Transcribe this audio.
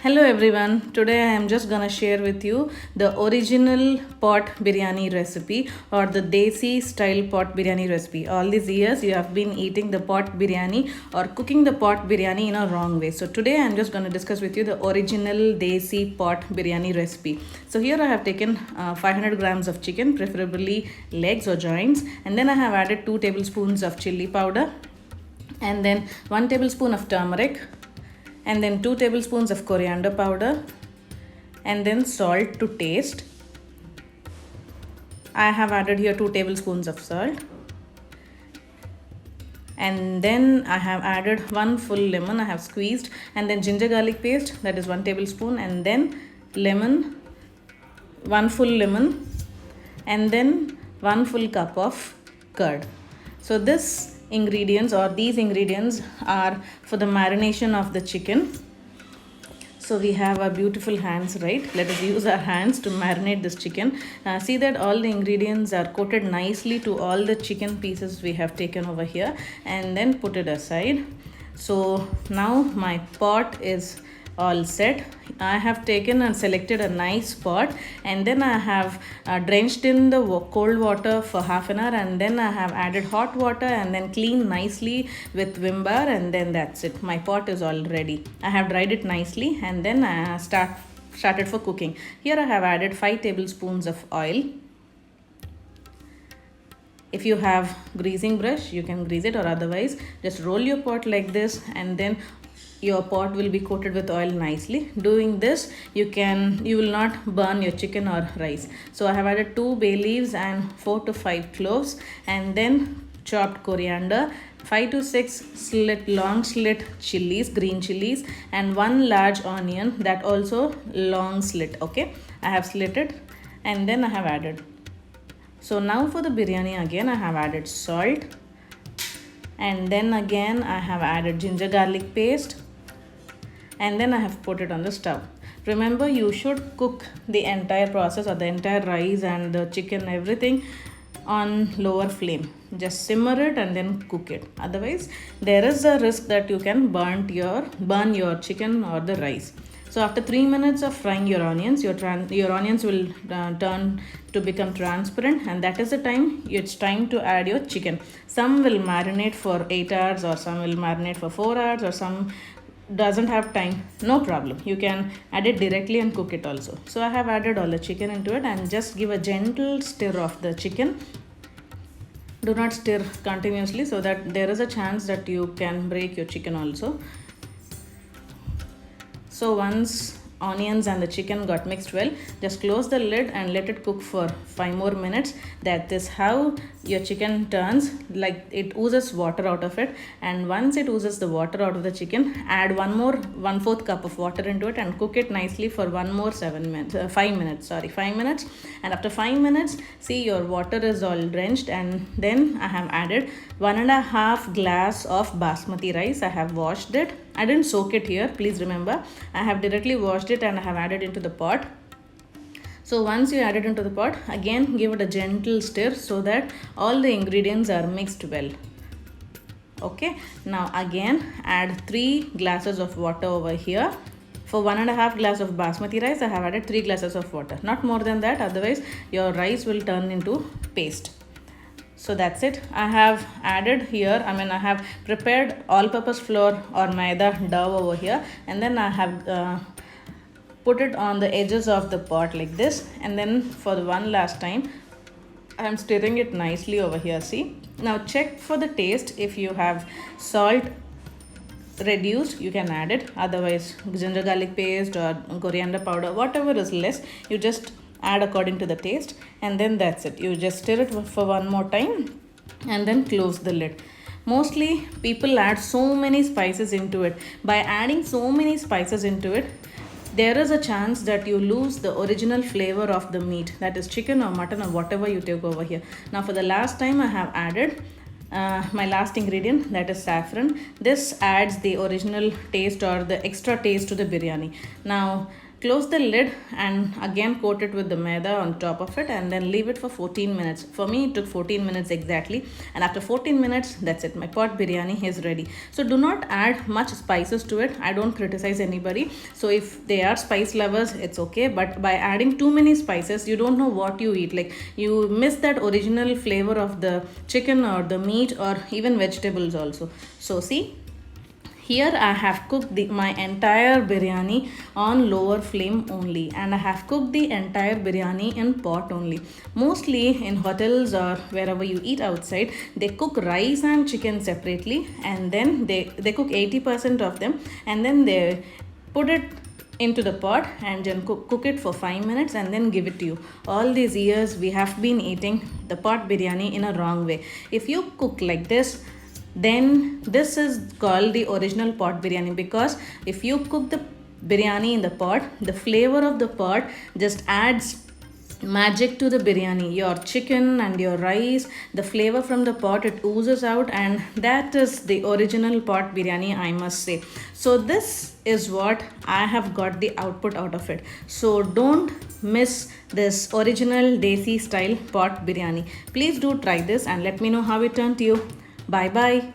Hello everyone. Today I am just gonna share with you the original pot biryani recipe or the desi style pot biryani recipe. All these years you have been eating the pot biryani or cooking the pot biryani in a wrong way. So today I am just gonna discuss with you the original desi pot biryani recipe. So here I have taken 500 grams of chicken, preferably legs or joints, and then I have added 2 tablespoons of chili powder, and then 1 tablespoon of turmeric, and then 2 tablespoons of coriander powder, and then salt to taste. I have added here 2 tablespoons of salt, and then I have added 1 full lemon I have squeezed, and then ginger garlic paste, that is 1 tablespoon, and then lemon, 1 full lemon, and then 1 full cup of curd. So these ingredients are for the marination of the chicken. So we have our beautiful hands, right? Let us use our hands to marinate this chicken. See that all the ingredients are coated nicely to all the chicken pieces we have taken over here, and then put it aside. So now my pot is all set. I have taken and selected a nice pot, and then I have drenched in the cold water for half an hour, and then I have added hot water and then cleaned nicely with Vim bar, and then that's it. My pot is all ready. I have dried it nicely, and then I started for cooking. Here I have added 5 tablespoons of oil. If you have greasing brush, you can grease it, or otherwise just roll your pot like this, and then your pot will be coated with oil nicely. Doing this, you will not burn your chicken or rice. So I have added 2 bay leaves and 4 to 5 cloves, and then chopped coriander, 5 to 6 long slit chilies, green chilies, and 1 large onion, that also long slit. Okay, I have slit it, and then I have added. So now for the biryani, again I have added salt, and then again I have added ginger garlic paste, and then I have put it on the stove. Remember, you should cook the entire process, or the entire rice and the chicken, everything, on lower flame. Just simmer it and then cook it. Otherwise, there is a risk that you can burn your chicken or the rice. So after 3 minutes of frying your onions, your onions will turn to become transparent, and that is the time it's time to add your chicken. Some will marinate for 8 hours, or some will marinate for 4 hours, or some doesn't have time. No problem, you can add it directly and cook it also. So I have added all the chicken into it, and just give a gentle stir of the chicken. Do not stir continuously, so that there is a chance that you can break your chicken also. So once onions and the chicken got mixed well, just close the lid and let it cook for 5 more minutes. That is how your chicken turns, like it oozes water out of it. And once it oozes the water out of the chicken, add 1/4 cup of water into it, and cook it nicely for 5 minutes. And after 5 minutes, see, your water is all drenched, and then I have added 1.5 glass of basmati rice. I have washed it. I didn't soak it here, please remember. I have directly washed it and I have added into the pot. So once you add it into the pot, again give it a gentle stir so that all the ingredients are mixed well. Okay, now again add 3 glasses of water over here. For 1.5 glass of basmati rice, I have added 3 glasses of water, not more than that, otherwise your rice will turn into paste. So that's it. I have added here, I have prepared all-purpose flour or maida dough over here, and then I have put it on the edges of the pot like this, and then for the one last time I am stirring it nicely over here. See, now check for the taste. If you have salt reduced, you can add it, otherwise ginger garlic paste or coriander powder, whatever is less, you just add according to the taste. And then that's it. You just stir it for one more time and then close the lid. Mostly people add so many spices into it. By adding so many spices into it, there is a chance that you lose the original flavor of the meat, that is chicken or mutton or whatever you take over here. Now for the last time, I have added my last ingredient, that is saffron. This adds the original taste or the extra taste to the biryani. Now close the lid and again coat it with the maida on top of it, and then leave it for 14 minutes. For me it took 14 minutes exactly, and after 14 minutes, that's it, my pot biryani is ready. So do not add much spices to it. I don't criticize anybody, so if they are spice lovers, it's okay, but by adding too many spices, you don't know what you eat. Like, you miss that original flavor of the chicken or the meat or even vegetables also. So see, here I have cooked my entire biryani on lower flame only, and I have cooked the entire biryani in pot only. Mostly in hotels or wherever you eat outside, they cook rice and chicken separately, and then they cook 80% of them, and then they put it into the pot and then cook it for 5 minutes and then give it to you. All these years we have been eating the pot biryani in a wrong way. If you cook like this, then this is called the original pot biryani, because if you cook the biryani in the pot, the flavor of the pot just adds magic to the biryani. Your chicken and your rice, the flavor from the pot, it oozes out, and that is the original pot biryani, I must say. So this is what I have got the output out of it. So don't miss this original desi style pot biryani. Please do try this and let me know how it turned to you. Bye bye.